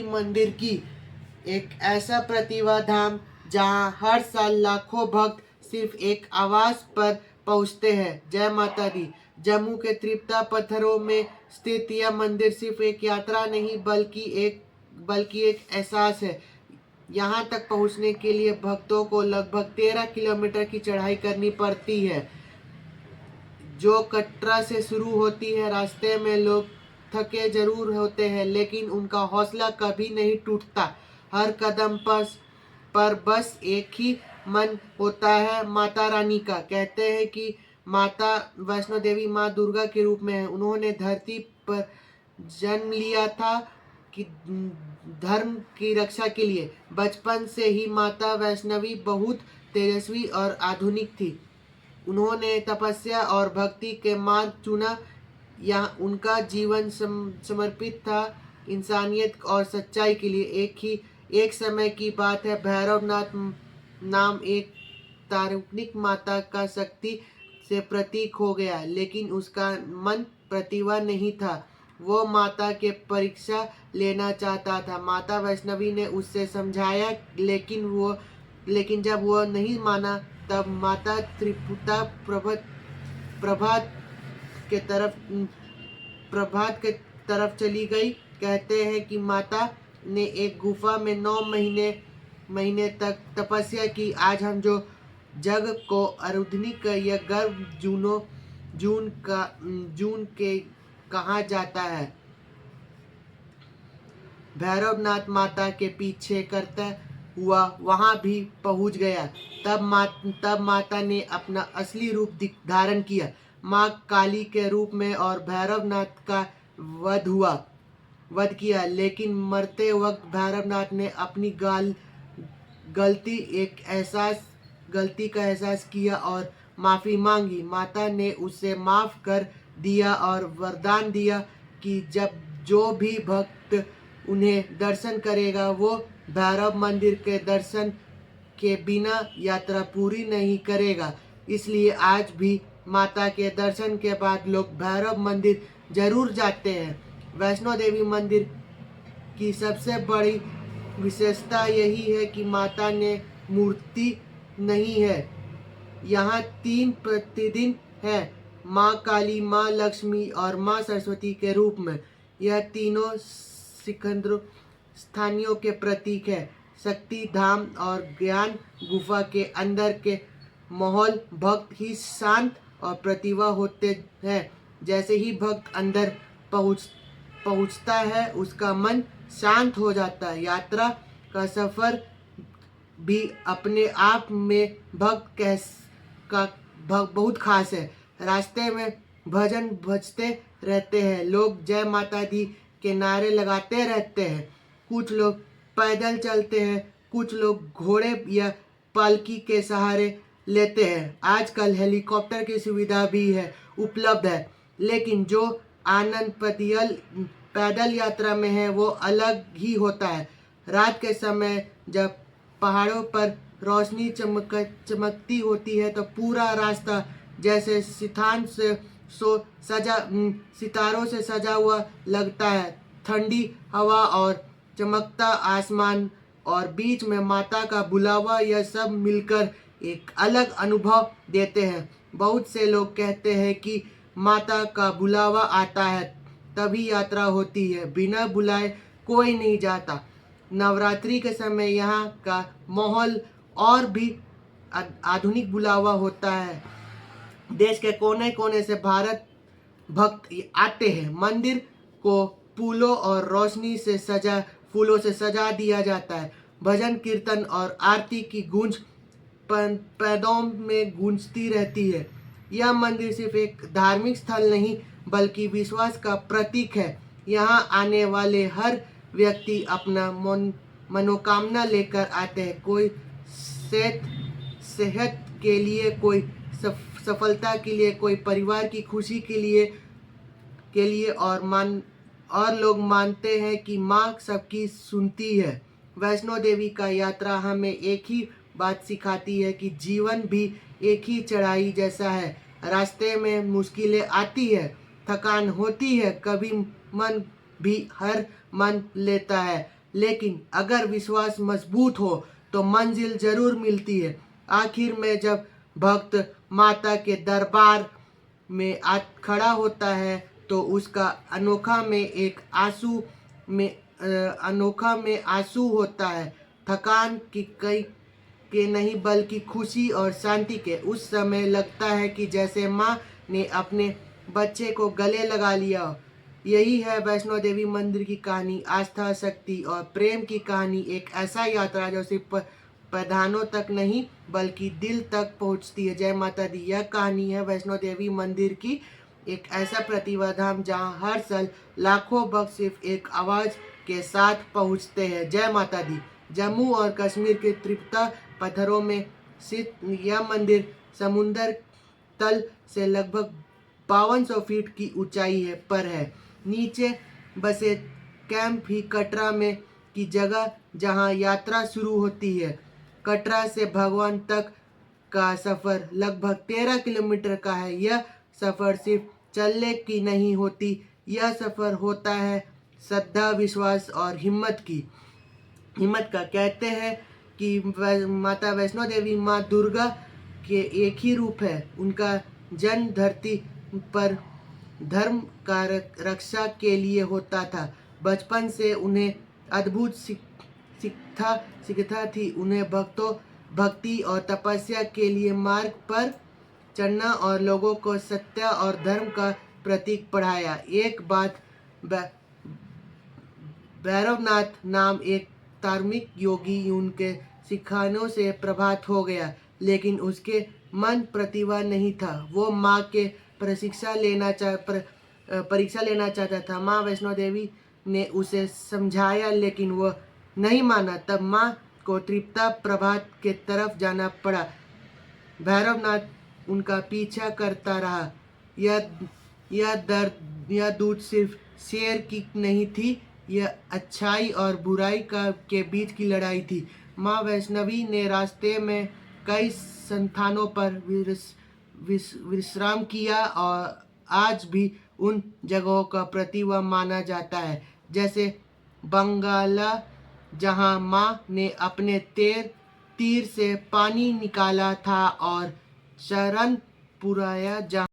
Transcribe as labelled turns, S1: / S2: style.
S1: मंदिर की एक ऐसा प्रतिभा धाम जहां हर साल लाखों भक्त सिर्फ एक आवाज पर पहुंचते हैं। जय माता दी। जम्मू के त्रिप्ता पत्थरों में स्थित यह मंदिर सिर्फ एक यात्रा नहीं बल्कि एक एहसास है। यहाँ तक पहुँचने के लिए भक्तों को लगभग 13 किलोमीटर की चढ़ाई करनी पड़ती है, जो कटरा से शुरू होती है। रास्ते में लोग थके जरूर होते हैं, लेकिन उनका हौसला कभी नहीं टूटता। हर कदम पर बस एक ही मन होता है, माता रानी का। कहते हैं कि माता वैष्णो देवी माँ दुर्गा के रूप में है। उन्होंने धरती पर जन्म लिया था कि धर्म की रक्षा के लिए। बचपन से ही माता वैष्णवी बहुत तेजस्वी और आधुनिक थी। उन्होंने तपस्या और भक्ति के मार्ग चुना। यहाँ उनका जीवन समर्पित था इंसानियत और सच्चाई के लिए। एक समय की बात है, भैरवनाथ नाम एक तारुणिक माता का शक्ति से प्रतीक हो गया, लेकिन उसका मन प्रतिभा नहीं था। वो माता के परीक्षा लेना चाहता था। माता वैष्णवी ने उससे समझाया, लेकिन जब वो नहीं माना, तब माता त्रिपुटा प्रभात के तरफ चली गई। कहते हैं कि माता ने एक गुफा में 9 महीने तक तपस्या की। आज हम जो जग को आधुनिक यह गर्भ जून के कहा जाता है, भैरवनाथ माता के पीछे करता हुआ वहां भी पहुंच गया। तब माता ने अपना असली रूप धारण किया, माँ काली के रूप में, और भैरवनाथ का वध किया। लेकिन मरते वक्त भैरवनाथ ने अपनी गलती का एहसास किया और माफी मांगी। माता ने उसे माफ कर दिया और वरदान दिया कि जो भी भक्त उन्हें दर्शन करेगा, वो भैरव मंदिर के दर्शन के बिना यात्रा पूरी नहीं करेगा। इसलिए आज भी माता के दर्शन के बाद लोग भैरव मंदिर जरूर जाते हैं। वैष्णो देवी मंदिर की सबसे बड़ी विशेषता यही है कि माता ने मूर्ति नहीं है। यहाँ 3 प्रतिदिन है, माँ काली, माँ लक्ष्मी और माँ सरस्वती के रूप में। यह तीनों सिकंदर स्थानियों के प्रतीक है। शक्ति धाम और ज्ञान गुफा के अंदर के माहौल भक्त ही शांत और प्रतिभा होते हैं। जैसे ही भक्त अंदर पहुंचता है, उसका मन शांत हो जाता है। यात्रा का सफर भी अपने आप में बहुत खास है। रास्ते में भजन बजते रहते हैं, लोग जय माता दी के नारे लगाते रहते हैं। कुछ लोग पैदल चलते हैं, कुछ लोग घोड़े या पालकी के सहारे लेते हैं। आजकल हेलीकॉप्टर की सुविधा भी उपलब्ध है, लेकिन जो आनंद पैदल यात्रा में है, वो अलग ही होता है। रात के समय जब पहाड़ों पर रोशनी चमकती होती है, तो पूरा रास्ता जैसे सितारों से सजा हुआ लगता है। ठंडी हवा और चमकता आसमान और बीच में माता का बुलावा, यह सब मिलकर एक अलग अनुभव देते हैं। बहुत से लोग कहते हैं कि माता का बुलावा आता है तभी यात्रा होती है, बिना बुलाए कोई नहीं जाता। नवरात्रि के समय यहाँ का माहौल और भी आधुनिक बुलावा होता है। देश के कोने कोने से भारत भक्त आते हैं। मंदिर को फूलों से सजा दिया जाता है। भजन कीर्तन और आरती की गूंज पैदों में गूंजती रहती है। यह मंदिर सिर्फ एक धार्मिक स्थल नहीं, बल्कि विश्वास का प्रतीक है। यहाँ आने वाले हर व्यक्ति अपना मनोकामना लेकर आते हैं। कोई सेहत के लिए, कोई सफलता के लिए, कोई परिवार की खुशी के लिए और लोग मानते हैं कि माँ सबकी सुनती है। वैष्णो देवी का यात्रा हमें एक ही बात सिखाती है कि जीवन भी एक ही चढ़ाई जैसा है। रास्ते में मुश्किलें आती है, थकान होती है, कभी मन भी हर मन लेता है, लेकिन अगर विश्वास मजबूत हो तो मंजिल जरूर मिलती है। आखिर में जब भक्त माता के दरबार में खड़ा होता है तो उसका अनोखा में आंसू होता है, थकान की कई के नहीं बल्कि खुशी और शांति के। उस समय लगता है कि जैसे माँ ने अपने बच्चे को गले लगा लिया हो। यही है वैष्णो देवी मंदिर की कहानी, आस्था, शक्ति और प्रेम की कहानी। एक ऐसा यात्रा जो सिर्फ प्रधानों तक नहीं बल्कि दिल तक पहुंचती है। जय माता दी। यह कहानी है वैष्णो देवी मंदिर की, एक ऐसा प्रतिभा धाम जहां हर साल लाखों भक्त सिर्फ एक आवाज के साथ पहुंचते हैं। जय माता दी। जम्मू और कश्मीर के त्रिप्ता पत्थरों में स्थित यह मंदिर समुद्र तल से लगभग 5200 फीट की ऊंचाई पर है। नीचे बसे कैंप ही कटरा में की जगह जहां यात्रा शुरू होती है। कटरा से भगवान तक का सफर लगभग 13 किलोमीटर का है। यह सफर सिर्फ चलने की नहीं होती, यह सफर होता है श्रद्धा, विश्वास और हिम्मत का। कहते हैं कि माता वैष्णो देवी माँ दुर्गा के एक ही रूप है। उनका जन्म धरती पर धर्म का रक्षा के लिए होता था। बचपन से उन्हें अद्भुत शिक्षा थी। उन्हें भक्ति और तपस्या के लिए मार्ग पर चलना और लोगों को सत्य और धर्म का प्रतीक पढ़ाया। एक बात, भैरवनाथ नाम एक धार्मिक योगी उनके सिखानों से प्रभावित हो गया, लेकिन उसके मन प्रतिभा नहीं था। वो माँ के परीक्षा लेना चाहता था। माँ वैष्णो देवी ने उसे समझाया लेकिन वो नहीं माना। तब माँ को त्रिप्ता प्रभात के तरफ जाना पड़ा। भैरवनाथ उनका पीछा करता रहा। यह दूत सिर्फ शेर की नहीं थी, यह अच्छाई और बुराई के बीच की लड़ाई थी। माँ वैष्णवी ने रास्ते में कई स्थानों पर विश्राम किया और आज भी उन जगहों का प्रतिभा माना जाता है, जैसे बंगाला जहां माँ ने अपने तीर से पानी निकाला था और शरण पुराया जहां